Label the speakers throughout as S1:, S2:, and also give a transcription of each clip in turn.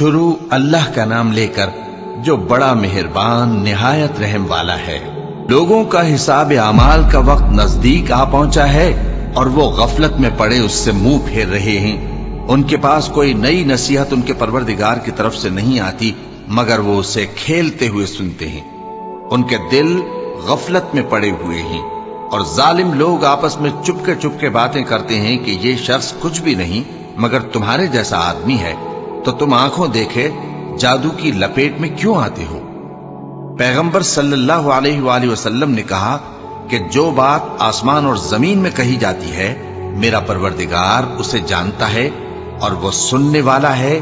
S1: شروع اللہ کا نام لے کر جو بڑا مہربان نہایت رحم والا ہے۔ لوگوں کا حساب اعمال کا وقت نزدیک آ پہنچا ہے اور وہ غفلت میں پڑے اس سے منہ پھیر رہے ہیں۔ ان کے پاس کوئی نئی نصیحت ان کے پروردگار کی طرف سے نہیں آتی مگر وہ اسے کھیلتے ہوئے سنتے ہیں۔ ان کے دل غفلت میں پڑے ہوئے ہیں اور ظالم لوگ آپس میں چپکے باتیں کرتے ہیں کہ یہ شخص کچھ بھی نہیں مگر تمہارے جیسا آدمی ہے، تو تم آنکھوں دیکھے جادو کی لپیٹ میں کیوں آتے ہو؟ پیغمبر صلی اللہ علیہ وآلہ وسلم نے کہا کہ جو بات آسمان اور زمین میں کہی جاتی ہے میرا پروردگار اسے جانتا ہے اور وہ سننے والا ہے،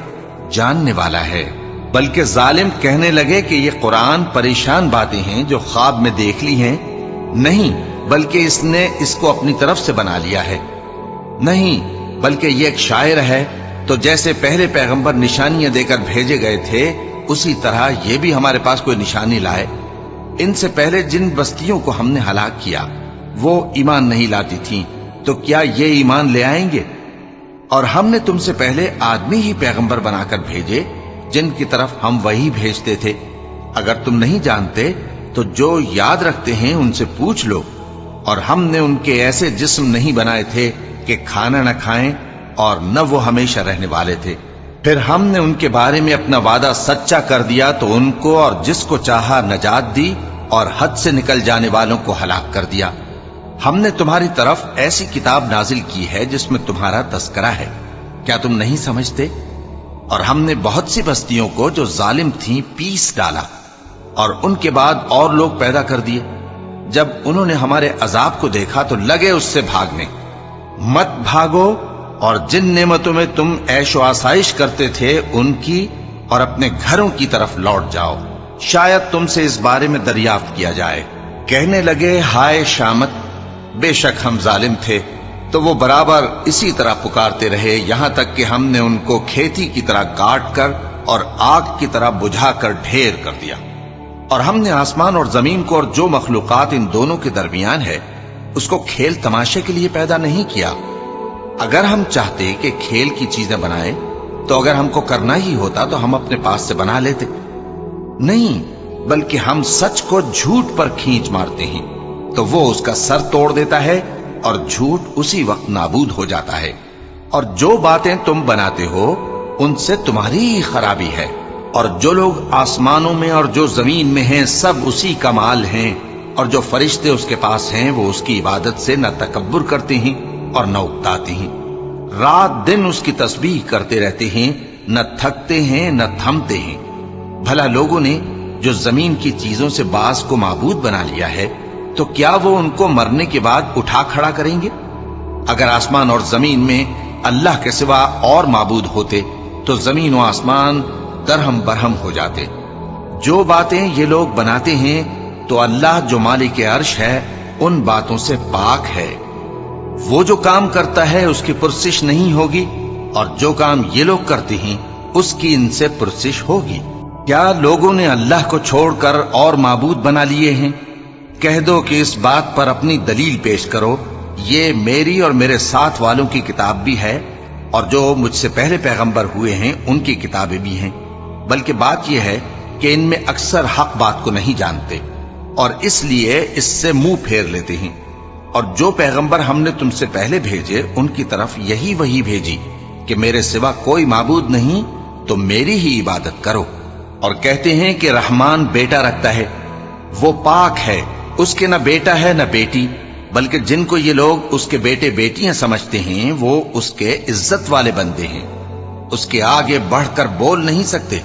S1: جاننے والا ہے۔ بلکہ ظالم کہنے لگے کہ یہ قرآن پریشان باتیں ہیں جو خواب میں دیکھ لی ہیں، نہیں بلکہ اس نے اس کو اپنی طرف سے بنا لیا ہے، نہیں بلکہ یہ ایک شاعر ہے۔ تو جیسے پہلے پیغمبر نشانیاں دے کر بھیجے گئے تھے اسی طرح یہ بھی ہمارے پاس کوئی نشانی لائے۔ ان سے پہلے جن بستیوں کو ہم نے ہلاک کیا وہ ایمان نہیں لاتی تھیں، تو کیا یہ ایمان لے آئیں گے؟ اور ہم نے تم سے پہلے آدمی ہی پیغمبر بنا کر بھیجے جن کی طرف ہم وہی بھیجتے تھے۔ اگر تم نہیں جانتے تو جو یاد رکھتے ہیں ان سے پوچھ لو۔ اور ہم نے ان کے ایسے جسم نہیں بنائے تھے کہ کھانا نہ کھائیں اور نہ وہ ہمیشہ رہنے والے تھے۔ پھر ہم نے ان کے بارے میں اپنا وعدہ سچا کر دیا تو ان کو اور جس کو چاہا نجات دی اور حد سے نکل جانے والوں کو ہلاک کر دیا۔ ہم نے تمہاری طرف ایسی کتاب نازل کی ہے جس میں تمہارا تذکرہ ہے، کیا تم نہیں سمجھتے؟ اور ہم نے بہت سی بستیوں کو جو ظالم تھیں پیس ڈالا اور ان کے بعد اور لوگ پیدا کر دیے۔ جب انہوں نے ہمارے عذاب کو دیکھا تو لگے اس سے بھاگنے۔ مت بھاگو اور جن نعمتوں میں تم عیش و آسائش کرتے تھے ان کی اور اپنے گھروں کی طرف لوٹ جاؤ، شاید تم سے اس بارے میں دریافت کیا جائے۔ کہنے لگے ہائے شامت، بے شک ہم ظالم تھے۔ تو وہ برابر اسی طرح پکارتے رہے یہاں تک کہ ہم نے ان کو کھیتی کی طرح کاٹ کر اور آگ کی طرح بجھا کر ڈھیر کر دیا۔ اور ہم نے آسمان اور زمین کو اور جو مخلوقات ان دونوں کے درمیان ہے اس کو کھیل تماشے کے لیے پیدا نہیں کیا۔ اگر ہم چاہتے کہ کھیل کی چیزیں بنائیں تو اگر ہم کو کرنا ہی ہوتا تو ہم اپنے پاس سے بنا لیتے، نہیں بلکہ ہم سچ کو جھوٹ پر کھینچ مارتے ہیں تو وہ اس کا سر توڑ دیتا ہے اور جھوٹ اسی وقت نابود ہو جاتا ہے۔ اور جو باتیں تم بناتے ہو ان سے تمہاری ہی خرابی ہے۔ اور جو لوگ آسمانوں میں اور جو زمین میں ہیں سب اسی کا مال ہیں، اور جو فرشتے اس کے پاس ہیں وہ اس کی عبادت سے نہ تکبر کرتے ہیں اور نہ اکتاتے ہیں، رات دن اس کی تسبیح کرتے رہتے ہیں، نہ تھکتے ہیں نہ تھمتے ہیں۔ بھلا لوگوں نے جو زمین کی چیزوں سے بعض کو معبود بنا لیا ہے تو کیا وہ ان کو مرنے کے بعد اٹھا کھڑا کریں گے؟ اگر آسمان اور زمین میں اللہ کے سوا اور معبود ہوتے تو زمین و آسمان درہم برہم ہو جاتے۔ جو باتیں یہ لوگ بناتے ہیں تو اللہ جو مالک عرش ہے ان باتوں سے پاک ہے۔ وہ جو کام کرتا ہے اس کی پرسش نہیں ہوگی، اور جو کام یہ لوگ کرتے ہیں اس کی ان سے پرسش ہوگی۔ کیا لوگوں نے اللہ کو چھوڑ کر اور معبود بنا لیے ہیں؟ کہہ دو کہ اس بات پر اپنی دلیل پیش کرو، یہ میری اور میرے ساتھ والوں کی کتاب بھی ہے اور جو مجھ سے پہلے پیغمبر ہوئے ہیں ان کی کتابیں بھی ہیں۔ بلکہ بات یہ ہے کہ ان میں اکثر حق بات کو نہیں جانتے اور اس لیے اس سے منہ پھیر لیتے ہیں۔ اور جو پیغمبر ہم نے تم سے پہلے بھیجے ان کی طرف یہی وحی بھیجی کہ میرے سوا کوئی معبود نہیں تو میری ہی عبادت کرو۔ اور کہتے ہیں کہ رحمان بیٹا رکھتا ہے، وہ پاک ہے، اس کے نہ بیٹا ہے نہ بیٹی، بلکہ جن کو یہ لوگ اس کے بیٹے بیٹیاں سمجھتے ہیں وہ اس کے عزت والے بندے ہیں، اس کے آگے بڑھ کر بول نہیں سکتے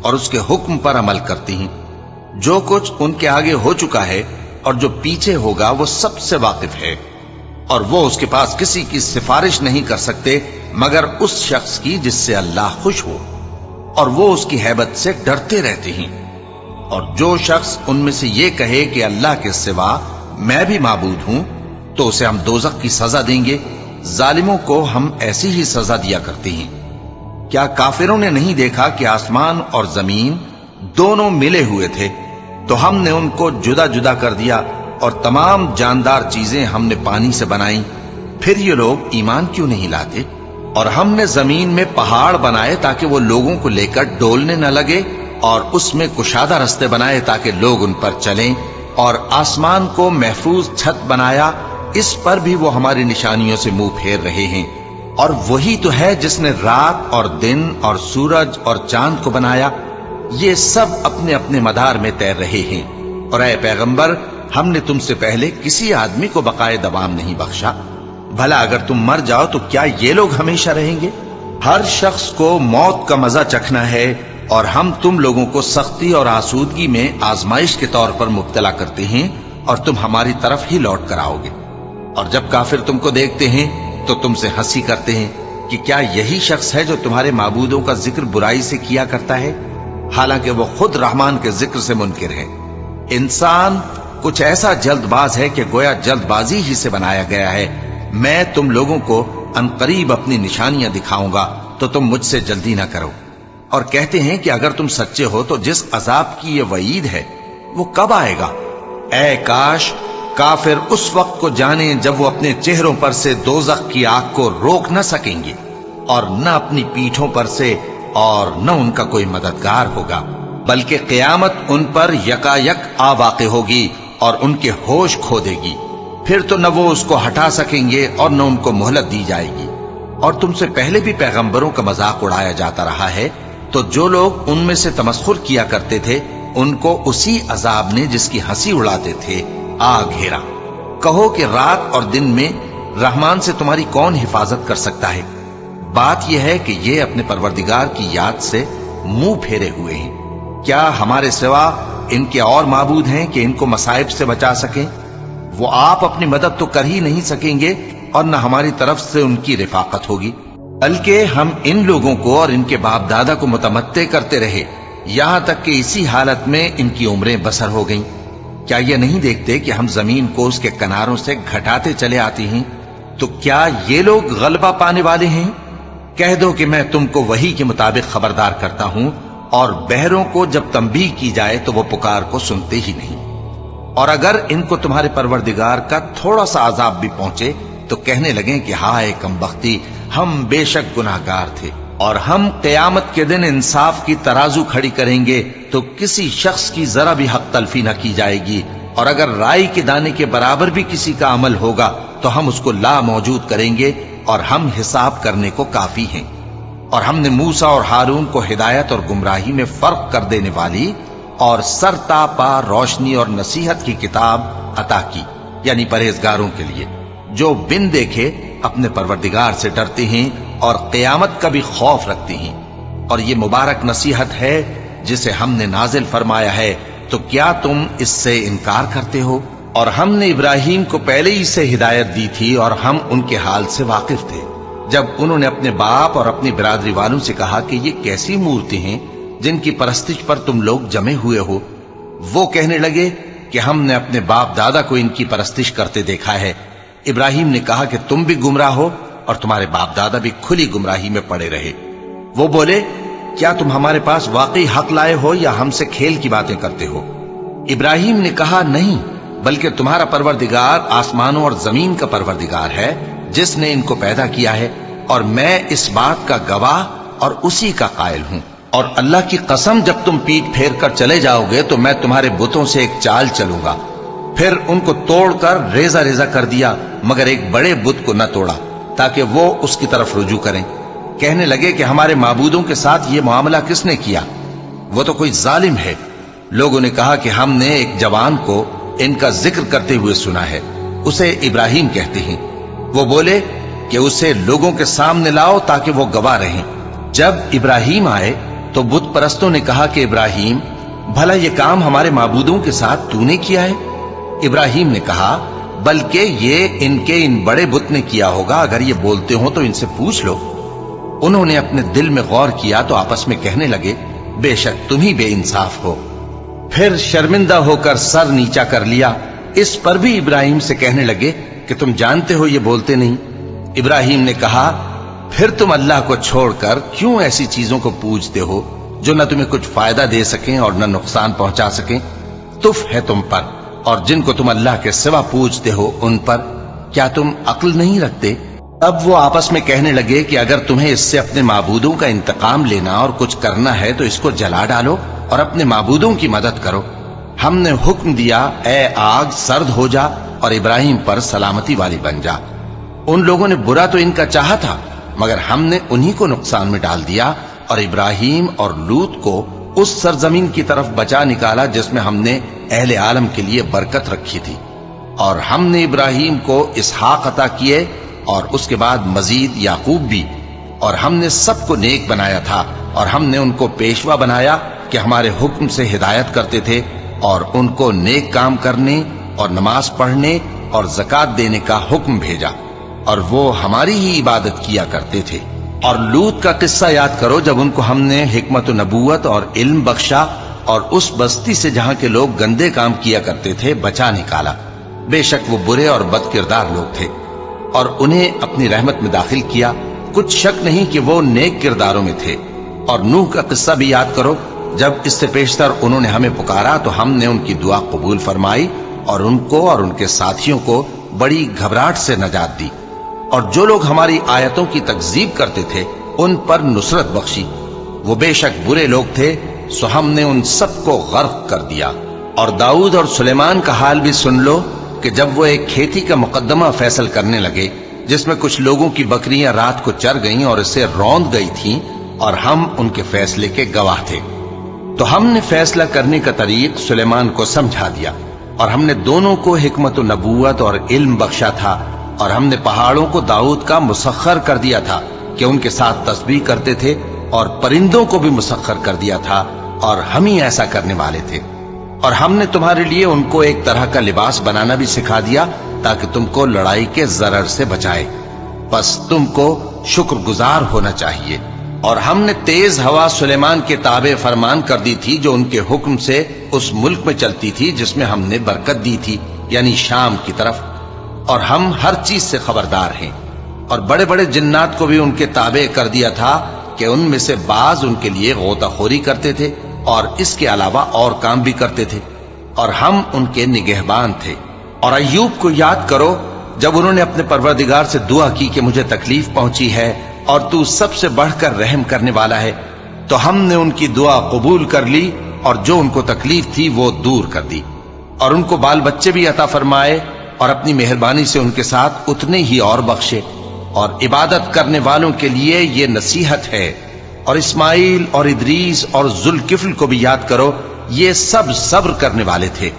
S1: اور اس کے حکم پر عمل کرتے ہیں۔ جو کچھ ان کے آگے ہو چکا ہے اور جو پیچھے ہوگا وہ سب سے واقف ہے، اور وہ اس کے پاس کسی کی سفارش نہیں کر سکتے مگر اس شخص کی جس سے اللہ خوش ہو، اور وہ اس کی ہیبت سے ڈرتے رہتے ہیں۔ اور جو شخص ان میں سے یہ کہے کہ اللہ کے سوا میں بھی معبود ہوں تو اسے ہم دوزخ کی سزا دیں گے۔ ظالموں کو ہم ایسی ہی سزا دیا کرتے ہیں۔ کیا کافروں نے نہیں دیکھا کہ آسمان اور زمین دونوں ملے ہوئے تھے تو ہم نے ان کو جدا جدا کر دیا اور تمام جاندار چیزیں ہم نے پانی سے بنائیں، پھر یہ لوگ ایمان کیوں نہیں لاتے؟ اور ہم نے زمین میں پہاڑ بنائے تاکہ وہ لوگوں کو لے کر ڈولنے نہ لگے، اور اس میں کشادہ رستے بنائے تاکہ لوگ ان پر چلیں، اور آسمان کو محفوظ چھت بنایا، اس پر بھی وہ ہماری نشانیوں سے منہ پھیر رہے ہیں۔ اور وہی تو ہے جس نے رات اور دن اور سورج اور چاند کو بنایا، یہ سب اپنے اپنے مدار میں تیر رہے ہیں۔ اور اے پیغمبر، ہم نے تم سے پہلے کسی آدمی کو بقائے دوام نہیں بخشا، بھلا اگر تم مر جاؤ تو کیا یہ لوگ ہمیشہ رہیں گے؟ ہر شخص کو موت کا مزہ چکھنا ہے، اور ہم تم لوگوں کو سختی اور آسودگی میں آزمائش کے طور پر مبتلا کرتے ہیں، اور تم ہماری طرف ہی لوٹ کر آؤ گے۔ اور جب کافر تم کو دیکھتے ہیں تو تم سے ہنسی کرتے ہیں کہ کیا یہی شخص ہے جو تمہارے معبودوں کا ذکر برائی سے کیا کرتا ہے، حالانکہ وہ خود رحمان کے ذکر سے منکر ہے۔ انسان کچھ ایسا جلد باز ہے کہ گویا جلد بازی ہی سے بنایا گیا ہے۔ میں تم لوگوں کو عنقریب اپنی نشانیاں دکھاؤں گا تو تم مجھ سے جلدی نہ کرو۔ اور کہتے ہیں کہ اگر تم سچے ہو تو جس عذاب کی یہ وعید ہے وہ کب آئے گا؟ اے کاش کافر اس وقت کو جانیں جب وہ اپنے چہروں پر سے دوزخ کی آگ کو روک نہ سکیں گے، اور نہ اپنی پیٹھوں پر سے، اور نہ ان کا کوئی مددگار ہوگا، بلکہ قیامت ان پر یکا یک آ واقع ہوگی اور ان کے ہوش کھو دے گی۔ پھر تو نہ وہ اس کو ہٹا سکیں گے اور نہ ان کو مہلت دی جائے گی۔ اور تم سے پہلے بھی پیغمبروں کا مذاق اڑایا جاتا رہا ہے، تو جو لوگ ان میں سے تمسخر کیا کرتے تھے ان کو اسی عذاب نے جس کی ہنسی اڑاتے تھے آ گھیرا۔ کہو کہ رات اور دن میں رحمان سے تمہاری کون حفاظت کر سکتا ہے؟ بات یہ ہے کہ یہ اپنے پروردگار کی یاد سے منہ پھیرے ہوئے ہیں۔ کیا ہمارے سوا ان کے اور معبود ہیں کہ ان کو مصائب سے بچا سکیں؟ وہ آپ اپنی مدد تو کر ہی نہیں سکیں گے، اور نہ ہماری طرف سے ان کی رفاقت ہوگی، بلکہ ہم ان لوگوں کو اور ان کے باپ دادا کو متمتع کرتے رہے، یہاں تک کہ اسی حالت میں ان کی عمریں بسر ہو گئیں۔ کیا یہ نہیں دیکھتے کہ ہم زمین کو اس کے کناروں سے گھٹاتے چلے آتے ہیں؟ تو کیا یہ لوگ غلبہ پانے والے ہیں؟ کہہ دو کہ میں تم کو وحی کے مطابق خبردار کرتا ہوں، اور بہروں کو جب تنبیہ کی جائے تو وہ پکار کو سنتے ہی نہیں۔ اور اگر ان کو تمہارے پروردگار کا تھوڑا سا عذاب بھی پہنچے تو کہنے لگیں کہ ہائے کم بختی، ہم بے شک گناہگار تھے۔ اور ہم قیامت کے دن انصاف کی ترازو کھڑی کریں گے تو کسی شخص کی ذرا بھی حق تلفی نہ کی جائے گی، اور اگر رائی کے دانے کے برابر بھی کسی کا عمل ہوگا تو ہم اس کو لا موجود کریں گے، اور ہم حساب کرنے کو کافی ہیں۔ اور ہم نے موسیٰ اور ہارون کو ہدایت اور گمراہی میں فرق کر دینے والی اور سر تا پا روشنی اور نصیحت کی کتاب عطا کی، یعنی پرہیزگاروں کے لیے جو بن دیکھے اپنے پروردگار سے ڈرتے ہیں اور قیامت کا بھی خوف رکھتے ہیں۔ اور یہ مبارک نصیحت ہے جسے ہم نے نازل فرمایا ہے، تو کیا تم اس سے انکار کرتے ہو؟ اور ہم نے ابراہیم کو پہلے ہی سے ہدایت دی تھی، اور ہم ان کے حال سے واقف تھے جب انہوں نے اپنے باپ اور اپنی برادری والوں سے کہا کہ یہ کیسی مورتی ہیں جن کی پرستش پر تم لوگ جمے ہوئے ہو۔ وہ کہنے لگے کہ ہم نے اپنے باپ دادا کو ان کی پرستش کرتے دیکھا ہے۔ ابراہیم نے کہا کہ تم بھی گمراہ ہو اور تمہارے باپ دادا بھی کھلی گمراہی میں پڑے رہے۔ وہ بولے کیا تم ہمارے پاس واقعی حق لائے ہو یا ہم سے کھیل کی باتیں کرتے ہو؟ ابراہیم نے کہا نہیں، بلکہ تمہارا پروردگار آسمانوں اور زمین کا پروردگار ہے جس نے ان کو پیدا کیا ہے، اور میں اس بات کا گواہ اور اسی کا قائل ہوں۔ اور اللہ کی قسم جب تم پیٹ پھیر کر چلے جاؤ گے تو میں تمہارے بتوں سے ایک چال چلوں گا۔ پھر ان کو توڑ کر ریزہ ریزہ کر دیا، مگر ایک بڑے بت کو نہ توڑا تاکہ وہ اس کی طرف رجوع کریں۔ کہنے لگے کہ ہمارے معبودوں کے ساتھ یہ معاملہ کس نے کیا؟ وہ تو کوئی ظالم ہے۔ لوگوں نے کہا کہ ہم نے ایک جوان کو ان کا ذکر کرتے ہوئے سنا ہے، اسے ابراہیم کہتے ہیں۔ وہ بولے کہ اسے لوگوں کے سامنے لاؤ تاکہ وہ گواہ رہیں۔ جب ابراہیم آئے تو بت پرستوں نے کہا کہ ابراہیم، بھلا یہ کام ہمارے معبودوں کے ساتھ تو نے کیا ہے؟ ابراہیم نے کہا بلکہ یہ ان کے ان بڑے بت نے کیا ہوگا، اگر یہ بولتے ہوں تو ان سے پوچھ لو۔ انہوں نے اپنے دل میں غور کیا تو آپس میں کہنے لگے بے شک تم ہی بے انصاف ہو۔ پھر شرمندہ ہو کر سر نیچا کر لیا۔ اس پر بھی ابراہیم سے کہنے لگے کہ تم جانتے ہو یہ بولتے نہیں۔ ابراہیم نے کہا پھر تم اللہ کو چھوڑ کر کیوں ایسی چیزوں کو پوجتے ہو جو نہ تمہیں کچھ فائدہ دے سکیں اور نہ نقصان پہنچا سکیں؟ تف ہے تم پر اور جن کو تم اللہ کے سوا پوجتے ہو ان پر، کیا تم عقل نہیں رکھتے؟ اب وہ آپس میں کہنے لگے کہ اگر تمہیں اس سے اپنے معبودوں کا انتقام لینا اور کچھ کرنا ہے تو اس کو جلا ڈالو اور اپنے معبودوں کی مدد کرو۔ ہم نے حکم دیا، اے آگ سرد ہو جا اور ابراہیم پر سلامتی والی بن جا۔ ان لوگوں نے برا تو ان کا چاہا تھا، مگر ہم نے انہی کو نقصان میں ڈال دیا اور ابراہیم اور لوط کو اس سرزمین کی طرف بچا نکالا جس میں ہم نے اہل عالم کے لیے برکت رکھی تھی۔ اور ہم نے ابراہیم کو اسحاق عطا کیے اور اس کے بعد مزید یعقوب بھی، اور ہم نے سب کو نیک بنایا تھا، اور ہم نے ان کو پیشوا بنایا کہ ہمارے حکم سے ہدایت کرتے تھے، اور ان کو نیک کام کرنے اور نماز پڑھنے اور زکات دینے کا حکم بھیجا، اور وہ ہماری ہی عبادت کیا کرتے تھے۔ اور لوط کا قصہ یاد کرو جب ان کو ہم نے حکمت و نبوت اور علم بخشا اور اس بستی سے جہاں کے لوگ گندے کام کیا کرتے تھے بچا نکالا۔ بے شک وہ برے اور بد کردار لوگ تھے، اور انہیں اپنی رحمت میں داخل کیا، کچھ شک نہیں کہ وہ نیک کرداروں میں تھے۔ اور نوح کا قصہ بھی یاد کرو، جب اس سے پیشتر انہوں نے ہمیں پکارا تو ہم نے ان کی دعا قبول فرمائی اور ان کو اور ان کے ساتھیوں کو بڑی گھبراہٹ سے نجات دی، اور جو لوگ ہماری آیتوں کی تکذیب کرتے تھے ان پر نصرت بخشی۔ وہ بے شک برے لوگ تھے، سو ہم نے ان سب کو غرق کر دیا۔ اور داؤد اور سلیمان کا حال بھی سن لو کہ جب وہ ایک کھیتی کا مقدمہ فیصل کرنے لگے جس میں کچھ لوگوں کی بکریاں رات کو چر گئیں اور اسے روند گئی تھیں، اور ہم ان کے فیصلے کے گواہ تھے، تو ہم نے فیصلہ کرنے کا طریق سلیمان کو سمجھا دیا، اور ہم نے دونوں کو حکمت و نبوت اور علم بخشا تھا، اور ہم نے پہاڑوں کو داؤد کا مسخر کر دیا تھا کہ ان کے ساتھ تسبیح کرتے تھے، اور پرندوں کو بھی مسخر کر دیا تھا، اور ہم ہی ایسا کرنے والے تھے۔ اور ہم نے تمہارے لیے ان کو ایک طرح کا لباس بنانا بھی سکھا دیا تاکہ تم کو لڑائی کے ضرر سے بچائے، بس تم کو شکر گزار ہونا چاہیے۔ اور ہم نے تیز ہوا سلیمان کے تابع فرمان کر دی تھی جو ان کے حکم سے اس ملک میں چلتی تھی جس میں ہم نے برکت دی تھی، یعنی شام کی طرف، اور ہم ہر چیز سے خبردار ہیں۔ اور بڑے بڑے جنات کو بھی ان کے تابع کر دیا تھا کہ ان میں سے بعض ان کے لیے غوطہ خوری کرتے تھے اور اس کے علاوہ اور کام بھی کرتے تھے، اور ہم ان کے نگہبان تھے۔ اور ایوب کو یاد کرو جب انہوں نے اپنے پروردگار سے دعا کی کہ مجھے تکلیف پہنچی ہے اور تو سب سے بڑھ کر رحم کرنے والا ہے، تو ہم نے ان کی دعا قبول کر لی اور جو ان کو تکلیف تھی وہ دور کر دی، اور ان کو بال بچے بھی عطا فرمائے، اور اپنی مہربانی سے ان کے ساتھ اتنے ہی اور بخشے۔ اور عبادت کرنے والوں کے لیے یہ نصیحت ہے۔ اور اسماعیل اور ادریس اور ذوالکفل کو بھی یاد کرو، یہ سب صبر کرنے والے تھے،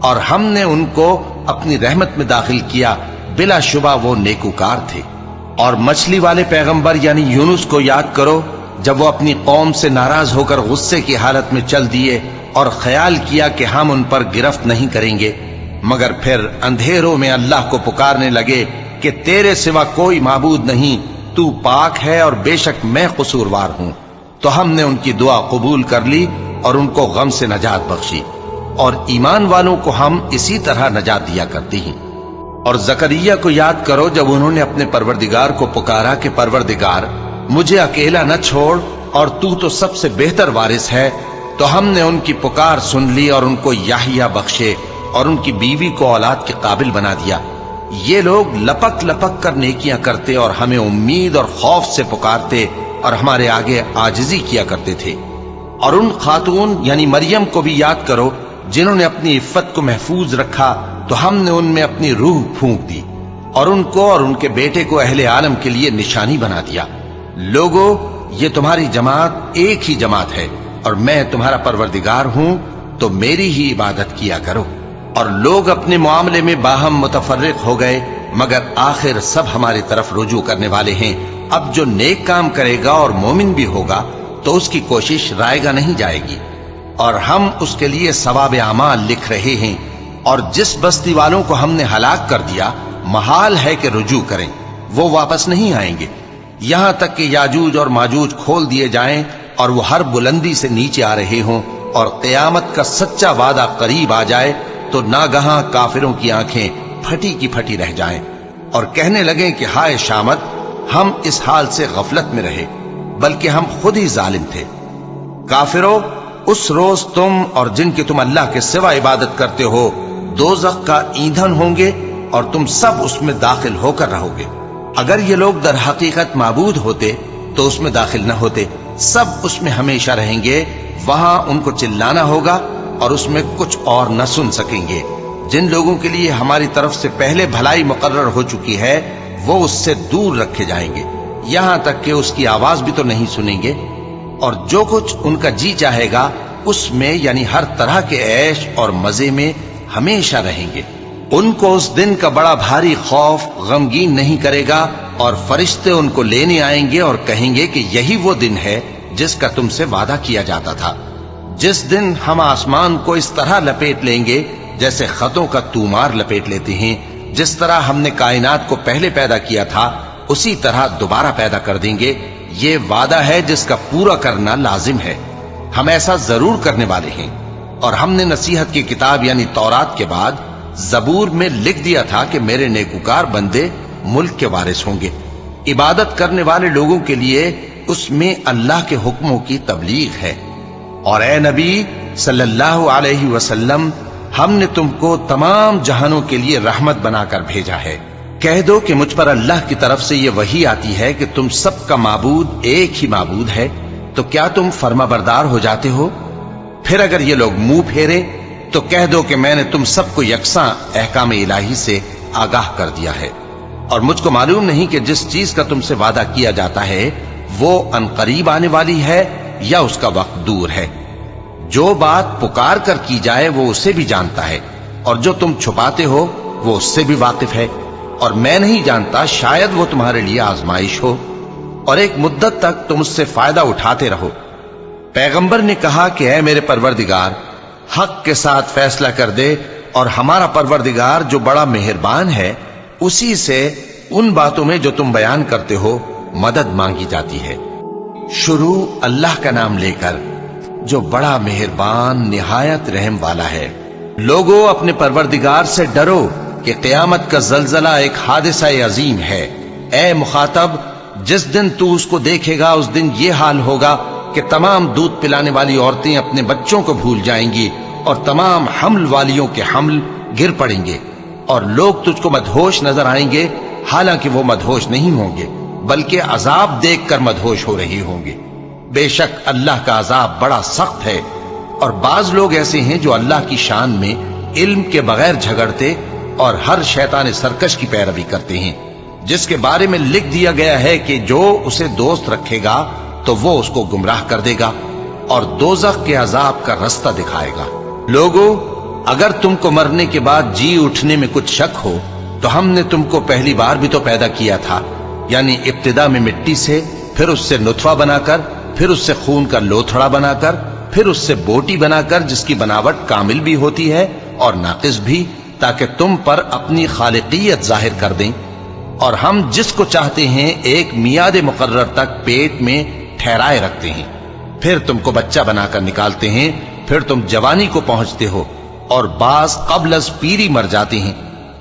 S1: اور ہم نے ان کو اپنی رحمت میں داخل کیا، بلا شبہ وہ نیکوکار تھے۔ اور مچھلی والے پیغمبر یعنی یونس کو یاد کرو جب وہ اپنی قوم سے ناراض ہو کر غصے کی حالت میں چل دیے اور خیال کیا کہ ہم ان پر گرفت نہیں کریں گے، مگر پھر اندھیروں میں اللہ کو پکارنے لگے کہ تیرے سوا کوئی معبود نہیں، تو پاک ہے اور بے شک میں قصوروار ہوں، تو ہم نے ان کی دعا قبول کر لی اور ان کو غم سے نجات بخشی، اور ایمان والوں کو ہم اسی طرح نجات دیا کرتی ہیں۔ اور زکریا کو یاد کرو جب انہوں نے اپنے پروردگار کو پکارا کہ پروردگار مجھے اکیلا نہ چھوڑ اور تو سب سے بہتر وارث ہے، تو ہم نے ان کی پکار سن لی اور ان کو یحییٰ بخشے اور ان کی بیوی کو اولاد کے قابل بنا دیا۔ یہ لوگ لپک لپک کر نیکیاں کرتے اور ہمیں امید اور خوف سے پکارتے اور ہمارے آگے عاجزی کیا کرتے تھے۔ اور ان خاتون یعنی مریم کو بھی یاد کرو جنہوں نے اپنی عفت کو محفوظ رکھا، تو ہم نے ان میں اپنی روح پھونک دی اور ان کو اور ان کے بیٹے کو اہل عالم کے لیے نشانی بنا دیا۔ لوگو، یہ تمہاری جماعت ایک ہی جماعت ہے اور میں تمہارا پروردگار ہوں، تو میری ہی عبادت کیا کرو۔ اور لوگ اپنے معاملے میں باہم متفرق ہو گئے، مگر آخر سب ہماری طرف رجوع کرنے والے ہیں۔ اب جو نیک کام کرے گا اور مومن بھی ہوگا تو اس کی کوشش رائے گا نہیں جائے گی، اور ہم اس کے لیے ثواب اعمال لکھ رہے ہیں۔ اور جس بستی والوں کو ہم نے ہلاک کر دیا، محال ہے کہ رجوع کریں، وہ واپس نہیں آئیں گے، یہاں تک کہ یاجوج اور ماجوج کھول دیے جائیں اور وہ ہر بلندی سے نیچے آ رہے ہوں، اور قیامت کا سچا وعدہ قریب آ جائے تو ناگہاں کافروں کی آنکھیں پھٹی کی پھٹی رہ جائیں اور کہنے لگیں کہ ہائے شامت، ہم اس حال سے غفلت میں رہے، بلکہ ہم خود ہی ظالم تھے۔ کافروں، اس روز تم اور جن کی تم اللہ کے سوا عبادت کرتے ہو دوزخ کا ایندھن ہوں گے، اور تم سب اس میں داخل ہو کر رہو گے۔ اگر یہ لوگ در حقیقت معبود ہوتے تو اس میں داخل نہ ہوتے، سب اس میں ہمیشہ رہیں گے، وہاں ان کو چلانا ہوگا اور اس میں کچھ اور نہ سن سکیں گے۔ جن لوگوں کے لیے ہماری طرف سے پہلے بھلائی مقرر ہو چکی ہے وہ اس سے دور رکھے جائیں گے، یہاں تک کہ اس کی آواز بھی تو نہیں سنیں گے، اور جو کچھ ان کا جی چاہے گا اس میں یعنی ہر طرح کے عیش اور مزے میں ہمیشہ رہیں گے۔ ان کو اس دن کا بڑا بھاری خوف غمگین نہیں کرے گا، اور فرشتے ان کو لینے آئیں گے اور کہیں گے کہ یہی وہ دن ہے جس کا تم سے وعدہ کیا جاتا تھا، جس دن ہم آسمان کو اس طرح لپیٹ لیں گے جیسے خطوں کا تومار لپیٹ لیتے ہیں، جس طرح ہم نے کائنات کو پہلے پیدا کیا تھا اسی طرح دوبارہ پیدا کر دیں گے۔ یہ وعدہ ہے جس کا پورا کرنا لازم ہے، ہم ایسا ضرور کرنے والے ہیں۔ اور ہم نے نصیحت کی کتاب یعنی تورات کے بعد زبور میں لکھ دیا تھا کہ میرے نیکوکار بندے ملک کے وارث ہوں گے۔ عبادت کرنے والے لوگوں کے لیے اس میں اللہ کے حکموں کی تبلیغ ہے۔ اور اے نبی صلی اللہ علیہ وسلم، ہم نے تم کو تمام جہانوں کے لیے رحمت بنا کر بھیجا ہے۔ کہہ دو کہ مجھ پر اللہ کی طرف سے یہ وحی آتی ہے کہ تم سب کا معبود ایک ہی معبود ہے، تو کیا تم فرما بردار ہو جاتے ہو؟ پھر اگر یہ لوگ منہ پھیرے تو کہہ دو کہ میں نے تم سب کو یکساں احکام الہی سے آگاہ کر دیا ہے، اور مجھ کو معلوم نہیں کہ جس چیز کا تم سے وعدہ کیا جاتا ہے وہ عنقریب آنے والی ہے یا اس کا وقت دور ہے۔ جو بات پکار کر کی جائے وہ اسے بھی جانتا ہے، اور جو تم چھپاتے ہو وہ اس سے بھی واقف ہے، اور میں نہیں جانتا، شاید وہ تمہارے لیے آزمائش ہو، اور ایک مدت تک تم اس سے فائدہ اٹھاتے رہو۔ پیغمبر نے کہا کہ اے میرے پروردگار، حق کے ساتھ فیصلہ کر دے، اور ہمارا پروردگار جو بڑا مہربان ہے اسی سے ان باتوں میں جو تم بیان کرتے ہو مدد مانگی جاتی ہے۔ شروع اللہ کا نام لے کر جو بڑا مہربان نہایت رحم والا ہے۔ لوگوں اپنے پروردگار سے ڈرو کہ قیامت کا زلزلہ ایک حادثہ عظیم ہے۔ اے مخاطب، جس دن تو اس کو دیکھے گا اس دن یہ حال ہوگا کہ تمام دودھ پلانے والی عورتیں اپنے بچوں کو بھول جائیں گی، اور تمام حمل والیوں کے حمل گر پڑیں گے، اور لوگ تجھ کو مدہوش نظر آئیں گے، حالانکہ وہ مدہوش نہیں ہوں گے بلکہ عذاب دیکھ کر مدہوش ہو رہے ہوں گے۔ بے شک اللہ کا عذاب بڑا سخت ہے۔ اور بعض لوگ ایسے ہیں جو اللہ کی شان میں علم کے بغیر جھگڑتے اور ہر شیطان سرکش کی پیروی کرتے ہیں، جس کے بارے میں لکھ دیا گیا ہے کہ جو اسے دوست رکھے گا تو وہ اس کو گمراہ کر دے گا اور دوزخ کے عذاب کا رستہ دکھائے گا۔ لوگوں، اگر تم کو مرنے کے بعد جی اٹھنے میں کچھ شک ہو تو ہم نے تم کو پہلی بار بھی تو پیدا کیا تھا، یعنی ابتدا میں مٹی سے، پھر اس سے نطفہ بنا کر، پھر اس سے خون کا لوتھڑا بنا کر، پھر اس سے بوٹی بنا کر جس کی بناوٹ کامل بھی ہوتی ہے اور ناقص بھی، تاکہ تم پر اپنی خالقیت ظاہر کر دیں۔ اور ہم جس کو چاہتے ہیں ایک میعاد مقرر تک پیٹ میں ٹھہرائے رکھتے ہیں، پھر تم کو بچہ بنا کر نکالتے ہیں، پھر تم جوانی کو پہنچتے ہو، اور بعض قبل از پیری مر جاتے ہیں،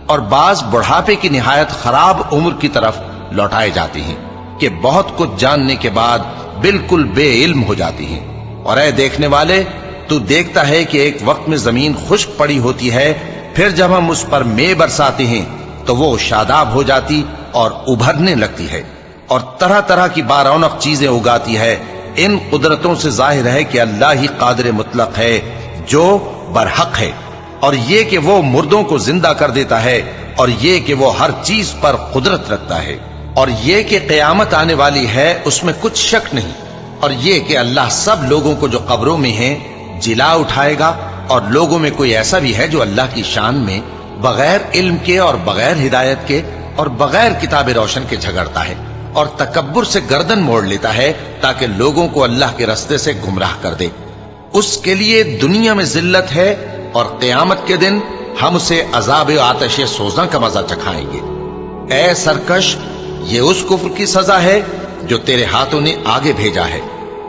S1: اور بعض بڑھاپے کی نہایت خراب عمر کی طرف لوٹائے جاتے ہیں کہ بہت کچھ جاننے کے بعد بالکل بے علم ہو جاتے ہیں۔ اور اے دیکھنے والے، تو دیکھتا ہے کہ ایک وقت میں زمین خشک پڑی ہوتی ہے، پھر جب ہم اس پر مے برساتے ہیں تو وہ شاداب ہو جاتی اور ابھرنے لگتی ہے، اور طرح طرح کی بارونق چیزیں اگاتی ہے۔ ان قدرتوں سے ظاہر ہے کہ اللہ ہی قادر مطلق ہے جو برحق ہے، اور یہ کہ وہ مردوں کو زندہ کر دیتا ہے، اور یہ کہ وہ ہر چیز پر قدرت رکھتا ہے، اور یہ کہ قیامت آنے والی ہے اس میں کچھ شک نہیں، اور یہ کہ اللہ سب لوگوں کو جو قبروں میں ہیں جلا اٹھائے گا۔ اور لوگوں میں کوئی ایسا بھی ہے جو اللہ کی شان میں بغیر علم کے اور بغیر ہدایت کے اور بغیر کتاب روشن کے جھگڑتا ہے، اور تکبر سے گردن موڑ لیتا ہے تاکہ لوگوں کو اللہ کے رستے سے گمراہ کر دے۔ اس کے لیے دنیا میں ذلت ہے، اور قیامت کے دن ہم اسے عذاب آتش سوزاں کا مزہ چکھائیں گے۔ اے سرکش، یہ اس کفر کی سزا ہے جو تیرے ہاتھوں نے آگے بھیجا ہے،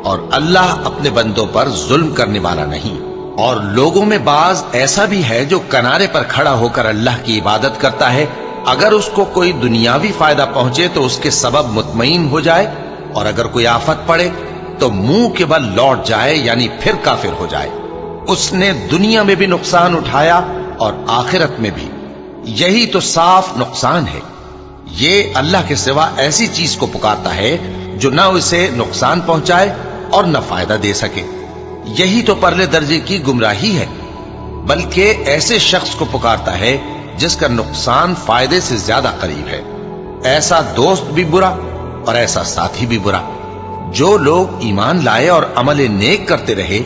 S1: اور اللہ اپنے بندوں پر ظلم کرنے والا نہیں۔ اور لوگوں میں بعض ایسا بھی ہے جو کنارے پر کھڑا ہو کر اللہ کی عبادت کرتا ہے، اگر اس کو کوئی دنیاوی فائدہ پہنچے تو اس کے سبب مطمئن ہو جائے، اور اگر کوئی آفت پڑے تو منہ کے بل لوٹ جائے، یعنی پھر کافر ہو جائے۔ اس نے دنیا میں بھی نقصان اٹھایا اور آخرت میں بھی، یہی تو صاف نقصان ہے۔ یہ اللہ کے سوا ایسی چیز کو پکارتا ہے جو نہ اسے نقصان پہنچائے اور نہ فائدہ دے سکے. یہی تو پرلے درجے کی گمراہی ہے. بلکہ ایسے شخص کو پکارتا ہے جس کا نقصان فائدے سے زیادہ قریب ہے. ایسا دوست بھی برا اور ایسا ساتھی بھی برا. جو لوگ ایمان لائے اور عمل نیک کرتے رہے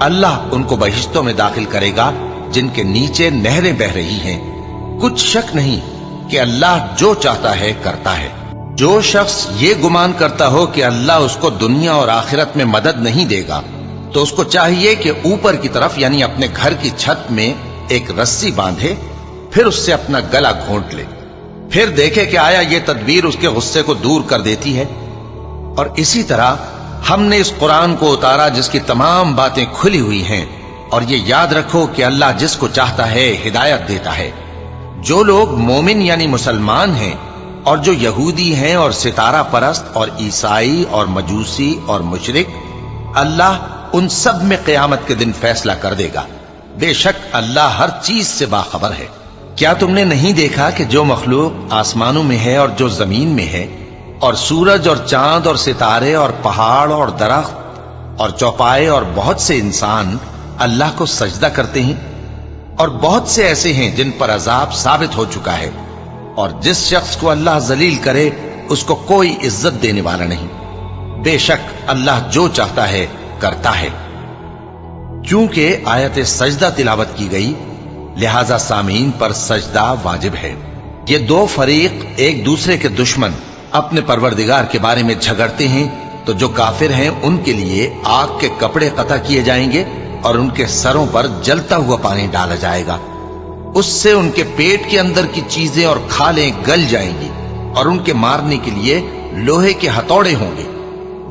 S1: اللہ ان کو بہشتوں میں داخل کرے گا جن کے نیچے نہریں بہ رہی ہیں. کچھ شک نہیں کہ اللہ جو چاہتا ہے کرتا ہے. جو شخص یہ گمان کرتا ہو کہ اللہ اس کو دنیا اور آخرت میں مدد نہیں دے گا تو اس کو چاہیے کہ اوپر کی طرف یعنی اپنے گھر کی چھت میں ایک رسی باندھے، پھر اس سے اپنا گلا گھونٹ لے، پھر دیکھے کہ آیا یہ تدبیر اس کے غصے کو دور کر دیتی ہے. اور اسی طرح ہم نے اس قرآن کو اتارا جس کی تمام باتیں کھلی ہوئی ہیں. اور یہ یاد رکھو کہ اللہ جس کو چاہتا ہے ہدایت دیتا ہے. جو لوگ مومن یعنی مسلمان ہیں اور جو یہودی ہیں اور ستارہ پرست اور عیسائی اور مجوسی اور مشرک، اللہ ان سب میں قیامت کے دن فیصلہ کر دے گا. بے شک اللہ ہر چیز سے باخبر ہے. کیا تم نے نہیں دیکھا کہ جو مخلوق آسمانوں میں ہے اور جو زمین میں ہے، اور سورج اور چاند اور ستارے اور پہاڑ اور درخت اور چوپائے اور بہت سے انسان اللہ کو سجدہ کرتے ہیں، اور بہت سے ایسے ہیں جن پر عذاب ثابت ہو چکا ہے. اور جس شخص کو اللہ ذلیل کرے اس کو کوئی عزت دینے والا نہیں. بے شک اللہ جو چاہتا ہے کرتا ہے. کیونکہ آیت سجدہ تلاوت کی گئی لہذا سامعین پر سجدہ واجب ہے. یہ دو فریق ایک دوسرے کے دشمن اپنے پروردگار کے بارے میں جھگڑتے ہیں تو جو کافر ہیں ان کے لیے آگ کے کپڑے قطع کیے جائیں گے اور ان کے سروں پر جلتا ہوا پانی ڈالا جائے گا. اس سے ان کے پیٹ کے اندر کی چیزیں اور کھالیں گل جائیں گی اور ان کے مارنے کے لیے لوہے کے ہتھوڑے ہوں گے.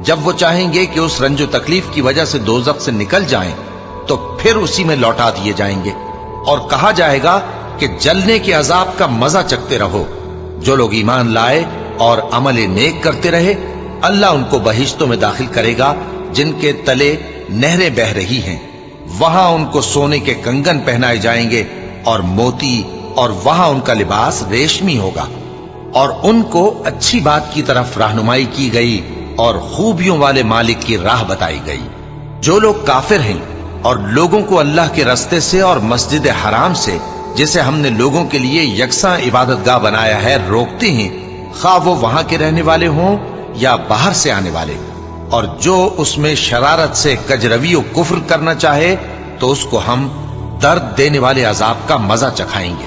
S1: جب وہ چاہیں گے کہ اس رنج و تکلیف کی وجہ سے دوزخ سے نکل جائیں تو پھر اسی میں لوٹا دیے جائیں گے اور کہا جائے گا کہ جلنے کے عذاب کا مزہ چکھتے رہو. جو لوگ ایمان لائے اور عمل نیک کرتے رہے اللہ ان کو بہشتوں میں داخل کرے گا جن کے تلے نہریں بہ رہی ہیں. وہاں ان کو سونے کے کنگن پہنائے جائیں گے اور موتی، اور وہاں ان کا لباس ریشمی ہوگا. اور ان کو اچھی بات کی طرف رہنمائی کی گئی اور خوبیوں والے مالک کی راہ بتائی گئی. جو لوگ کافر ہیں اور لوگوں کو اللہ کے رستے سے اور مسجد حرام سے جسے ہم نے لوگوں کے لیے یکساں عبادت گاہ بنایا ہے روکتے ہیں، خواہ وہ وہاں کے رہنے والے ہوں یا باہر سے آنے والے، اور جو اس میں شرارت سے کجروی و کفر کرنا چاہے تو اس کو ہم درد دینے والے عذاب کا مزہ چکھائیں گے.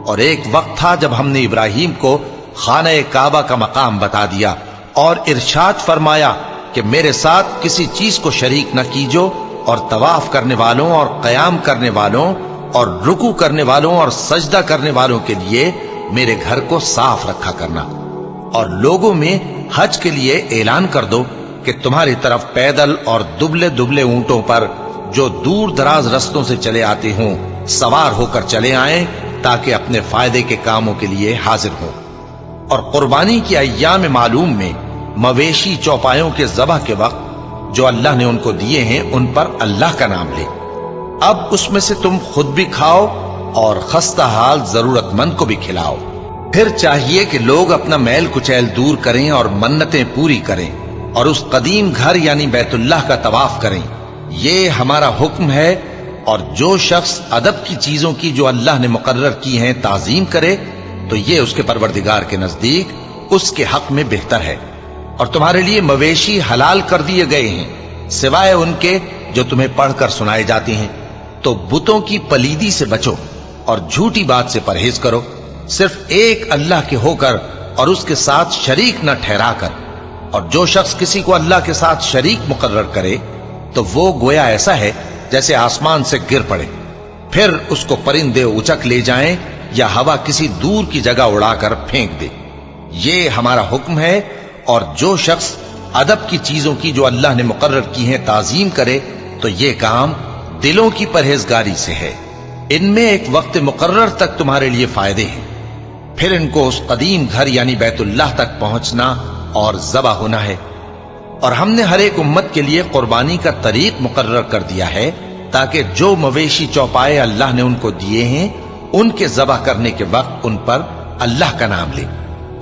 S1: اور ایک وقت تھا جب ہم نے ابراہیم کو خانہ کعبہ کا مقام بتا دیا اور ارشاد فرمایا کہ میرے ساتھ کسی چیز کو شریک نہ کیجو، اور طواف کرنے والوں اور قیام کرنے والوں اور رکوع کرنے والوں اور سجدہ کرنے والوں کے لیے میرے گھر کو صاف رکھا کرنا. اور لوگوں میں حج کے لیے اعلان کر دو کہ تمہاری طرف پیدل اور دبلے دبلے اونٹوں پر جو دور دراز رستوں سے چلے آتے ہوں سوار ہو کر چلے آئیں تاکہ اپنے فائدے کے کاموں کے لیے حاضر ہوں. اور قربانی کی ایام معلوم میں مویشی چوپایوں کے ذبح کے وقت جو اللہ نے ان کو دیے ہیں ان پر اللہ کا نام لے. اب اس میں سے تم خود بھی کھاؤ اور خستہ حال ضرورت مند کو بھی کھلاؤ. پھر چاہیے کہ لوگ اپنا میل کچیل دور کریں اور منتیں پوری کریں اور اس قدیم گھر یعنی بیت اللہ کا طواف کریں. یہ ہمارا حکم ہے. اور جو شخص ادب کی چیزوں کی جو اللہ نے مقرر کی ہیں تعظیم کرے تو یہ اس کے پروردگار کے نزدیک اس کے حق میں بہتر ہے. اور تمہارے لیے مویشی حلال کر دیے گئے ہیں سوائے ان کے جو تمہیں پڑھ کر سنائے جاتے ہیں. تو بتوں کی پلیدی سے بچو اور جھوٹی بات سے پرہیز کرو، صرف ایک اللہ کے ہو کر اور اس کے ساتھ شریک نہ ٹھہرا کر. اور جو شخص کسی کو اللہ کے ساتھ شریک مقرر کرے تو وہ گویا ایسا ہے جیسے آسمان سے گر پڑے، پھر اس کو پرندے اچک لے جائیں یا ہوا کسی دور کی جگہ اڑا کر پھینک دے. یہ ہمارا حکم ہے. اور جو شخص ادب کی چیزوں کی جو اللہ نے مقرر کی ہیں تعظیم کرے تو یہ کام دلوں کی پرہیزگاری سے ہے. ان میں ایک وقت مقرر تک تمہارے لیے فائدے ہیں، پھر ان کو اس قدیم گھر یعنی بیت اللہ تک پہنچنا اور ذبح ہونا ہے. اور ہم نے ہر ایک امت کے لیے قربانی کا طریق مقرر کر دیا ہے تاکہ جو مویشی چوپائے اللہ نے ان کو دیے ہیں ان کے ذبح کرنے کے وقت ان پر اللہ کا نام لے.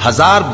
S1: 1000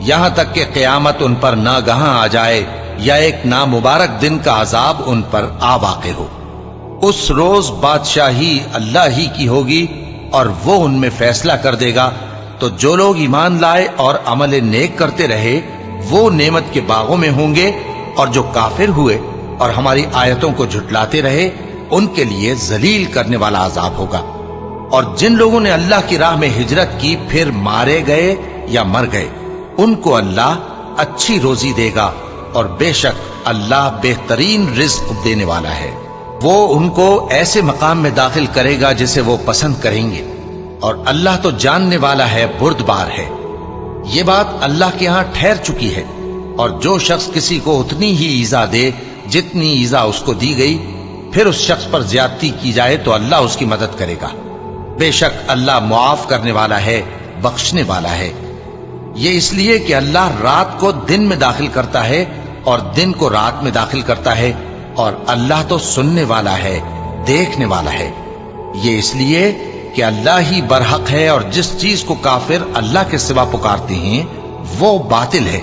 S1: یہاں تک کہ قیامت ان پر ناگہاں آ جائے یا ایک نامبارک دن کا عذاب ان پر آ واقع ہو۔ اس روز بادشاہی اللہ ہی کی ہوگی اور وہ ان میں فیصلہ کر دے گا، تو جو لوگ ایمان لائے اور عمل نیک کرتے رہے وہ نعمت کے باغوں میں ہوں گے، اور جو کافر ہوئے اور ہماری آیتوں کو جھٹلاتے رہے ان کے لیے ذلیل کرنے والا عذاب ہوگا۔ اور جن لوگوں نے اللہ کی راہ میں ہجرت کی پھر مارے گئے یا مر گئے، ان کو اللہ اچھی روزی دے گا، اور بے شک اللہ بہترین رزق دینے والا ہے۔ وہ ان کو ایسے مقام میں داخل کرے گا جسے وہ پسند کریں گے، اور اللہ تو جاننے والا ہے، بردبار ہے۔ یہ بات اللہ کے ہاں ٹھہر چکی ہے، اور جو شخص کسی کو اتنی ہی ایذا دے جتنی ایذا اس کو دی گئی، پھر اس شخص پر زیادتی کی جائے تو اللہ اس کی مدد کرے گا۔ بے شک اللہ معاف کرنے والا ہے، بخشنے والا ہے۔ یہ اس لیے کہ اللہ رات کو دن میں داخل کرتا ہے اور دن کو رات میں داخل کرتا ہے، اور اللہ تو سننے والا ہے، دیکھنے والا ہے۔ یہ اس لیے کہ اللہ ہی برحق ہے، اور جس چیز کو کافر اللہ کے سوا پکارتے ہیں وہ باطل ہے،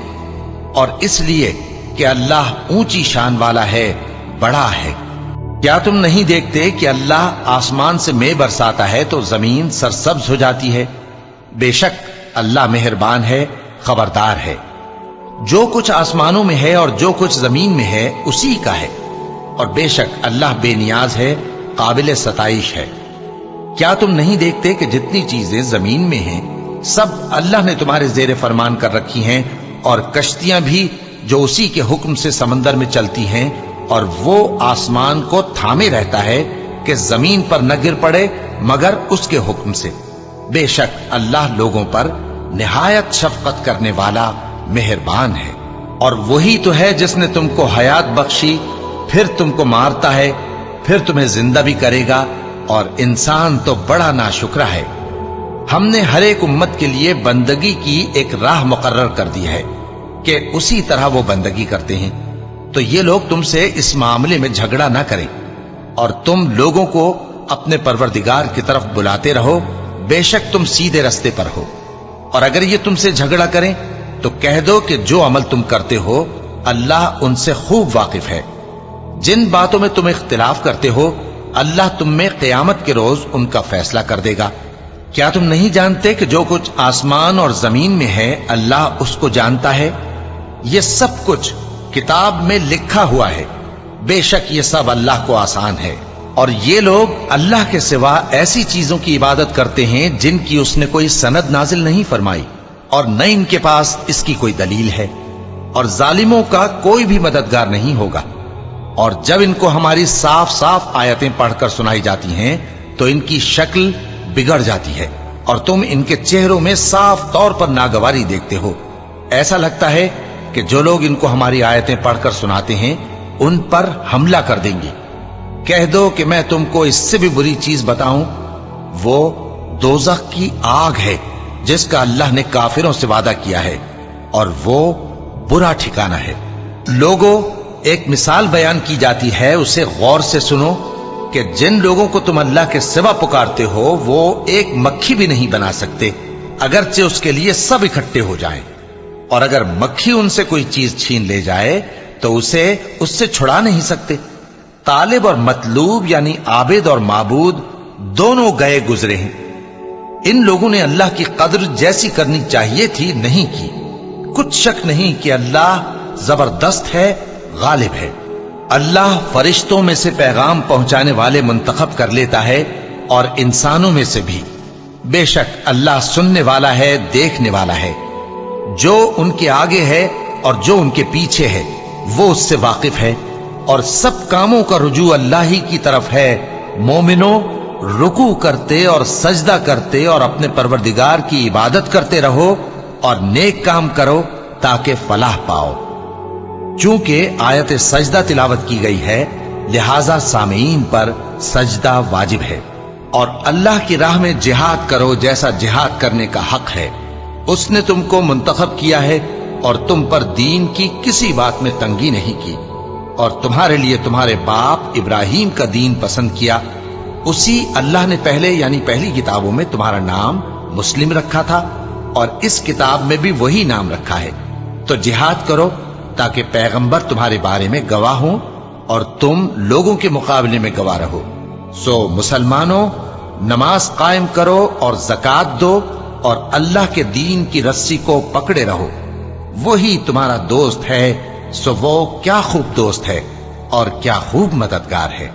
S1: اور اس لیے کہ اللہ اونچی شان والا ہے، بڑا ہے۔ کیا تم نہیں دیکھتے کہ اللہ آسمان سے مے برساتا ہے تو زمین سرسبز ہو جاتی ہے؟ بے شک اللہ مہربان ہے، خبردار ہے۔ جو کچھ آسمانوں میں ہے اور جو کچھ زمین میں ہے اسی کا ہے، اور بے شک اللہ بے نیاز ہے، قابل ستائش ہے۔ کیا تم نہیں دیکھتے کہ جتنی چیزیں زمین میں ہیں سب اللہ نے تمہارے زیر فرمان کر رکھی ہیں، اور کشتیاں بھی جو اسی کے حکم سے سمندر میں چلتی ہیں، اور وہ آسمان کو تھامے رہتا ہے کہ زمین پر نہ گر پڑے مگر اس کے حکم سے۔ بے شک اللہ لوگوں پر نہایت شفقت کرنے والا مہربان ہے۔ اور وہی تو ہے جس نے تم کو حیات بخشی، پھر تم کو مارتا ہے، پھر تمہیں زندہ بھی کرے گا، اور انسان تو بڑا ناشکرا ہے۔ ہم نے ہر ایک امت کے لیے بندگی کی ایک راہ مقرر کر دی ہے کہ اسی طرح وہ بندگی کرتے ہیں، تو یہ لوگ تم سے اس معاملے میں جھگڑا نہ کریں، اور تم لوگوں کو اپنے پروردگار کی طرف بلاتے رہو، بے شک تم سیدھے رستے پر ہو۔ اور اگر یہ تم سے جھگڑا کریں تو کہہ دو کہ جو عمل تم کرتے ہو اللہ ان سے خوب واقف ہے۔ جن باتوں میں تم اختلاف کرتے ہو اللہ تم میں قیامت کے روز ان کا فیصلہ کر دے گا۔ کیا تم نہیں جانتے کہ جو کچھ آسمان اور زمین میں ہے اللہ اس کو جانتا ہے؟ یہ سب کچھ کتاب میں لکھا ہوا ہے، بے شک یہ سب اللہ کو آسان ہے۔ اور یہ لوگ اللہ کے سوا ایسی چیزوں کی عبادت کرتے ہیں جن کی اس نے کوئی سند نازل نہیں فرمائی، اور نہ ان کے پاس اس کی کوئی دلیل ہے، اور ظالموں کا کوئی بھی مددگار نہیں ہوگا۔ اور جب ان کو ہماری صاف صاف آیتیں پڑھ کر سنائی جاتی ہیں تو ان کی شکل بگڑ جاتی ہے، اور تم ان کے چہروں میں صاف طور پر ناگواری دیکھتے ہو۔ ایسا لگتا ہے کہ جو لوگ ان کو ہماری آیتیں پڑھ کر سناتے ہیں ان پر حملہ کر دیں گے۔ کہہ دو کہ میں تم کو اس سے بھی بری چیز بتاؤں، وہ دوزخ کی آگ ہے جس کا اللہ نے کافروں سے وعدہ کیا ہے، اور وہ برا ٹھکانہ ہے۔ لوگوں، ایک مثال بیان کی جاتی ہے، اسے غور سے سنو کہ جن لوگوں کو تم اللہ کے سوا پکارتے ہو وہ ایک مکھی بھی نہیں بنا سکتے، اگرچہ اس کے لیے سب اکٹھے ہو جائیں۔ اور اگر مکھی ان سے کوئی چیز چھین لے جائے تو اسے اس سے چھڑا نہیں سکتے۔ طالب اور مطلوب یعنی عابد اور معبود دونوں گئے گزرے ہیں۔ ان لوگوں نے اللہ کی قدر جیسی کرنی چاہیے تھی نہیں کی۔ کچھ شک نہیں کہ اللہ زبردست ہے، غالب ہے۔ اللہ فرشتوں میں سے پیغام پہنچانے والے منتخب کر لیتا ہے اور انسانوں میں سے بھی۔ بے شک اللہ سننے والا ہے، دیکھنے والا ہے۔ جو ان کے آگے ہے اور جو ان کے پیچھے ہے وہ اس سے واقف ہے، اور سب کاموں کا رجوع اللہ ہی کی طرف ہے۔ مومنوں، رکوع کرتے اور سجدہ کرتے اور اپنے پروردگار کی عبادت کرتے رہو اور نیک کام کرو تاکہ فلاح پاؤ۔ چونکہ آیت سجدہ تلاوت کی گئی ہے لہذا سامعین پر سجدہ واجب ہے۔ اور اللہ کی راہ میں جہاد کرو جیسا جہاد کرنے کا حق ہے۔ اس نے تم کو منتخب کیا ہے اور تم پر دین کی کسی بات میں تنگی نہیں کی، اور تمہارے لیے تمہارے باپ ابراہیم کا دین پسند کیا۔ اسی اللہ نے پہلے یعنی پہلی کتابوں میں تمہارا نام مسلم رکھا تھا، اور اس کتاب میں بھی وہی نام رکھا ہے۔ تو جہاد کرو تاکہ پیغمبر تمہارے بارے میں گواہ ہوں اور تم لوگوں کے مقابلے میں گواہ رہو۔ سو مسلمانوں، نماز قائم کرو اور زکات دو اور اللہ کے دین کی رسی کو پکڑے رہو، وہی تمہارا دوست ہے۔ سو وہ کیا خوب دوست ہے اور کیا خوب مددگار ہے۔